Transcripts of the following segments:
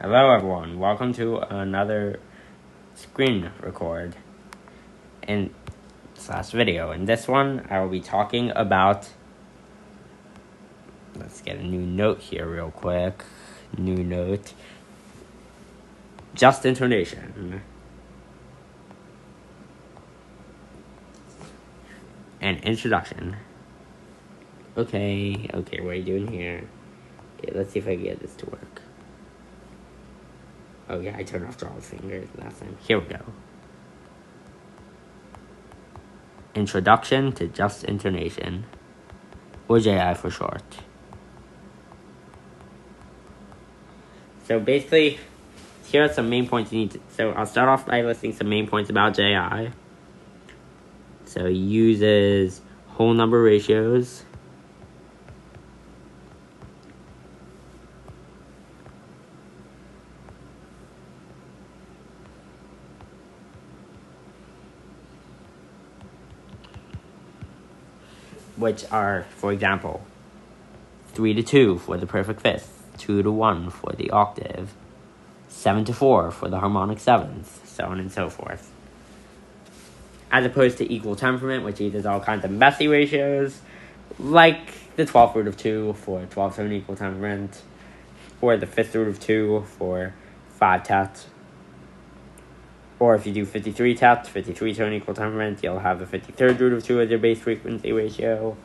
Hello everyone, welcome to another screen record in / video. In this one, I will be talking about, let's get a new note here real quick, new note, just intonation. And introduction. Okay, what are you doing here? Okay, let's see if I can get this to work. Oh yeah, I turned off draw fingers last time. Here we go. Introduction to just intonation, or JI for short. So basically, here are some main points you need to... So I'll start off by listing some main points about JI. So it uses whole number ratios. Which are, for example, 3-2 for the perfect fifth, 2-1 for the octave, 7-4 for the harmonic seventh, so on and so forth. As opposed to equal temperament, which uses all kinds of messy ratios, like the 12th root of 2 for 12th tone equal temperament, or the 5th root of 2 for 5 tet. Or if you do 53 tet, 53 tone equal temperament, you'll have the 53rd root of 2 as your base frequency ratio.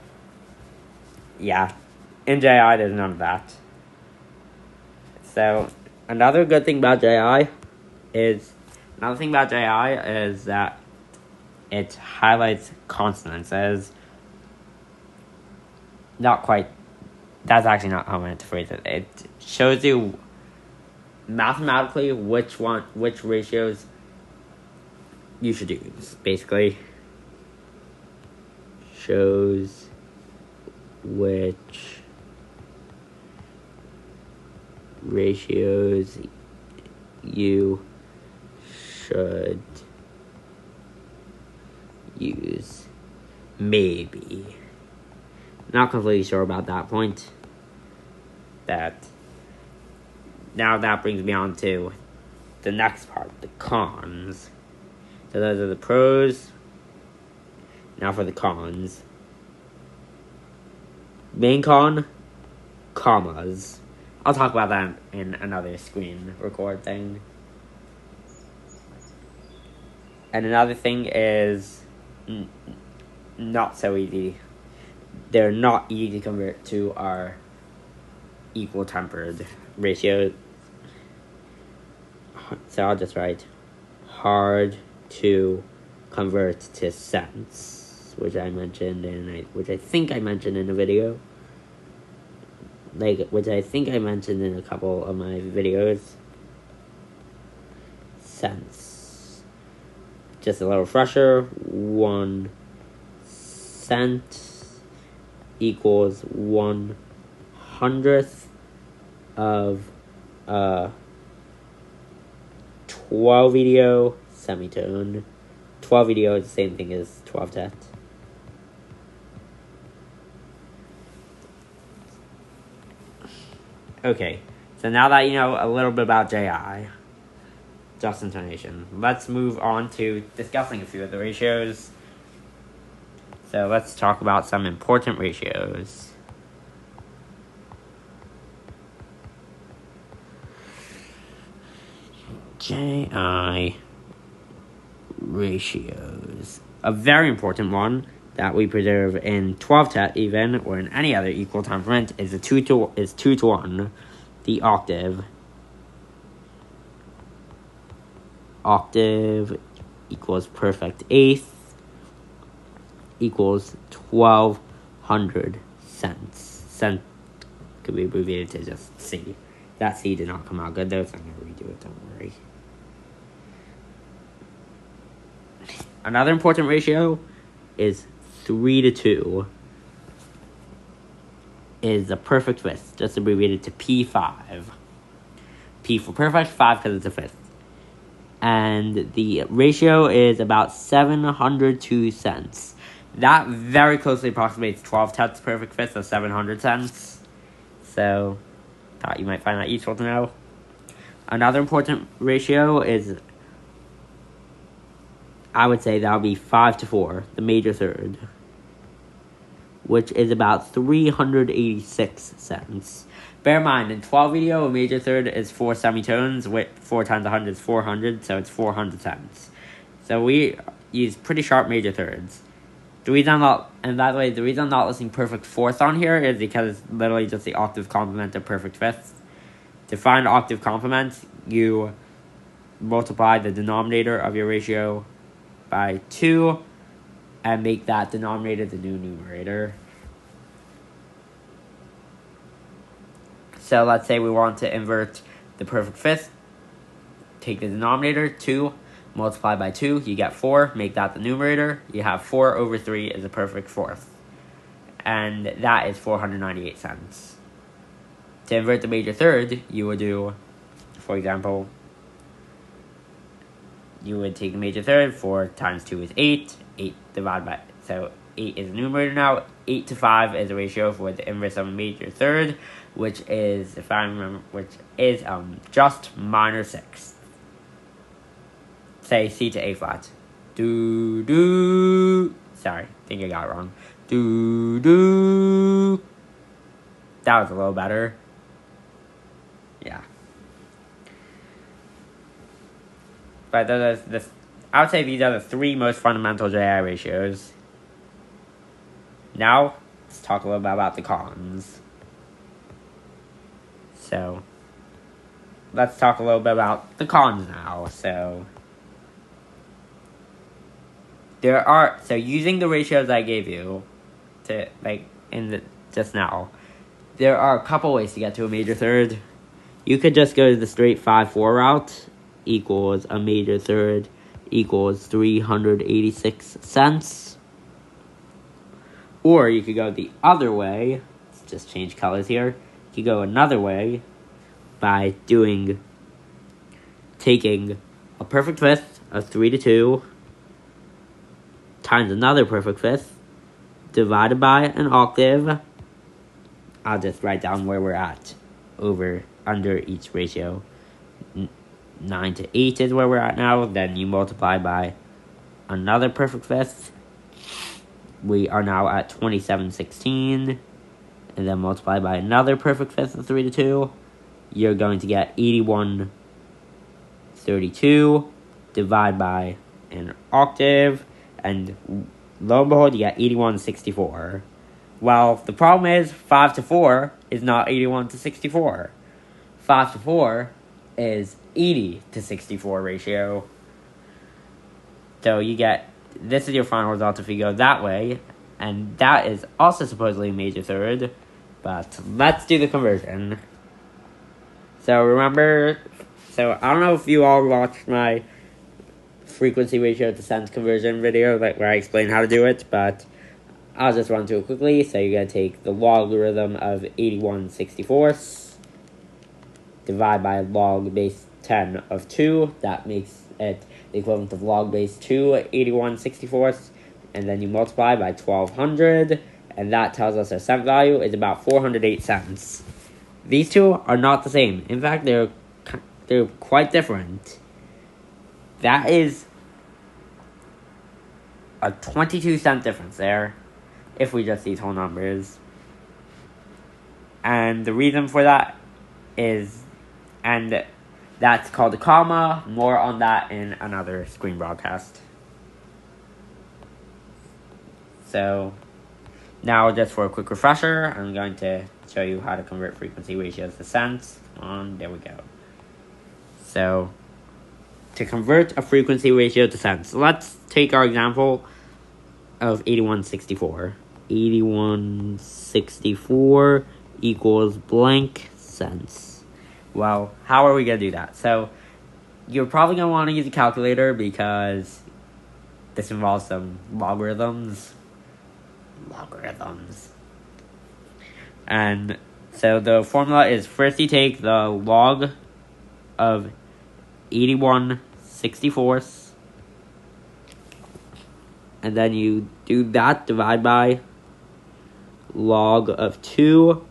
Yeah, in JI, there's none of that. So, another good thing about JI is that it highlights consonants. Not quite, that's actually not how I meant to phrase it. It shows you mathematically which ratios you should use. Basically, shows which ratios you should use. Maybe. Not completely sure about that point. Now that brings me on to the next part, the cons. So those are the pros. Now for the cons. Main con, commas. I'll talk about that in another screen record thing. And another thing is not so easy. They're not easy to convert to our equal tempered ratio. So I'll just write hard to convert to cents, which I mentioned which I think I mentioned in a video. Which I think I mentioned in a couple of my videos. Cents. Just a little refresher. 1 cent equals 1/100th of 12 EDO semitone. 12 EDO is the same thing as 12 tet. Okay, so now that you know a little bit about JI, just intonation, let's move on to discussing a few of the ratios. So let's talk about some important ratios. JI ratios. A very important one that we preserve in 12 tet even, or in any other equal temperament, is 2-1. The octave. Octave equals perfect eighth equals 1200 cents. Cent could be abbreviated to just C. That C did not come out good though, so I'm going to redo it, don't worry. Another important ratio is 3-2. Is the perfect fifth, just abbreviated to P5. P for perfect, 5 because it's a fifth. And the ratio is about 702 cents. That very closely approximates 12 tets perfect fifth, so 700 cents. So, thought you might find that useful to know. Another important ratio is, I would say that would be 5 to 4, the major third, which is about 386 cents. Bear in mind, in 12 video, a major third is 4 semitones, with 4 times 100 is 400, so it's 400 cents. So we use pretty sharp major thirds. The reason I'm not, and by the way, the reason I'm not listing perfect fourth on here is because it's literally just the octave complement of perfect fifth. To find octave complement, you multiply the denominator of your ratio by 2 and make that denominator the new numerator. So let's say we want to invert the perfect fifth. Take the denominator, 2, multiply by 2, you get 4, make that the numerator. You have 4 over 3 is a perfect fourth. And that is 498 cents. To invert the major third, you would do, for example, you would take the major third, 4 times 2 is 8, 8 divided by, so 8 is a numerator now, 8 to 5 is a ratio for the inverse of a major third, which is, if I remember, which is just minor sixth. Say C to A flat. Do, do. Sorry, I think I got it wrong. Do, do. That was a little better. Yeah. But I would say these are the 3 most fundamental JI ratios. Now, let's talk a little bit about the cons. So, let's talk a little bit about the cons now. So, using the ratios I gave you, just now, there are a couple ways to get to a major third. You could just go to the straight 5-4 route, equals a major third equals 386 cents. Or you could go the other way, let's just change colors here. You could go another way by taking a perfect fifth of 3 to 2 times another perfect fifth divided by an octave. I'll just write down where we're at under each ratio. 9 to 8 is where we're at now. Then you multiply by another perfect fifth. We are now at 2716. And then multiply by another perfect fifth of 3 to 2. You're going to get 8132. Divide by an octave. And lo and behold, you get 8164. Well, the problem is 5 to 4 is not 81 to 64. 5 to 4 is 80 to 64 ratio. So you get, this is your final result if you go that way. And that is also supposedly a major third. But let's do the conversion. So remember, I don't know if you all watched my frequency ratio to cents conversion video, where I explain how to do it, but I'll just run through it quickly. So you're going to take the logarithm of 81/64, divide by log base 10 of 2. That makes it the equivalent of log base 2 81/64, and then you multiply by 1200, and that tells us our cent value is about 408 cents. These two are not the same. In fact, they're quite different. That is a 22-cent difference there, if we just these whole numbers. And the reason for that is, and that's called a comma. More on that in another screen broadcast. So, now just for a quick refresher, I'm going to show you how to convert frequency ratios to cents. There we go. So, to convert a frequency ratio to cents, let's take our example of 81/64. 81/64 equals blank cents. Well, how are we going to do that? So, you're probably going to want to use a calculator because this involves some logarithms. And so the formula is, first you take the log of 81/64, and then you do that, divide by log of 2,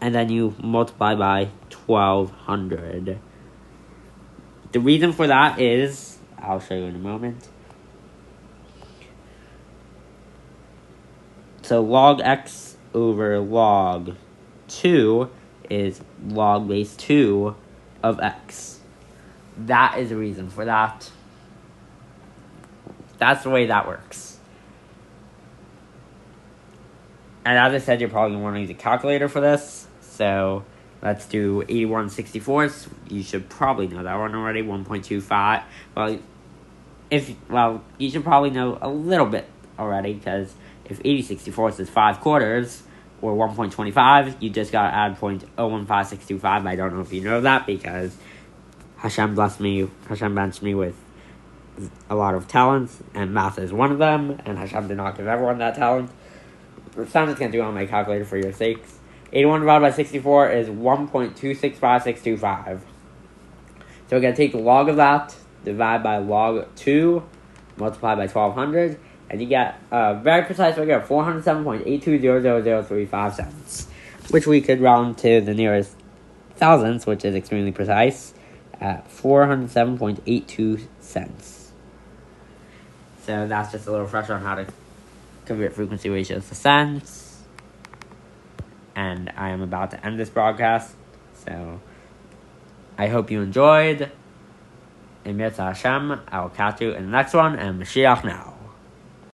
and then you multiply by 1200. The reason for that is, I'll show you in a moment. So log x over log 2 is log base 2 of x. That is the reason for that. That's the way that works. And as I said, you're probably going to want to use a calculator for this. So let's do 81/64. You should probably know that one already. 1.25. Well, you should probably know a little bit already, because if 80/64 is 5 quarters, or 1.25, you just got to add 0.015625. I don't know if you know that, because Hashem benched me with a lot of talents, and math is one of them, and Hashem did not give everyone that talent. So I'm just going to do it on my calculator for your sakes. 81 divided by 64 is 1.265625. So we're going to take the log of that, divide by log 2, multiply by 1200, and you get a very precise figure of 407.820035 cents, which we could round to the nearest thousandths, which is extremely precise, at 407.82 cents. So that's just a little refresher on how to convert frequency ratios to cents. And I am about to end this broadcast, so I hope you enjoyed. Emir Hashem, I will catch you in the next one, and Mashiach now.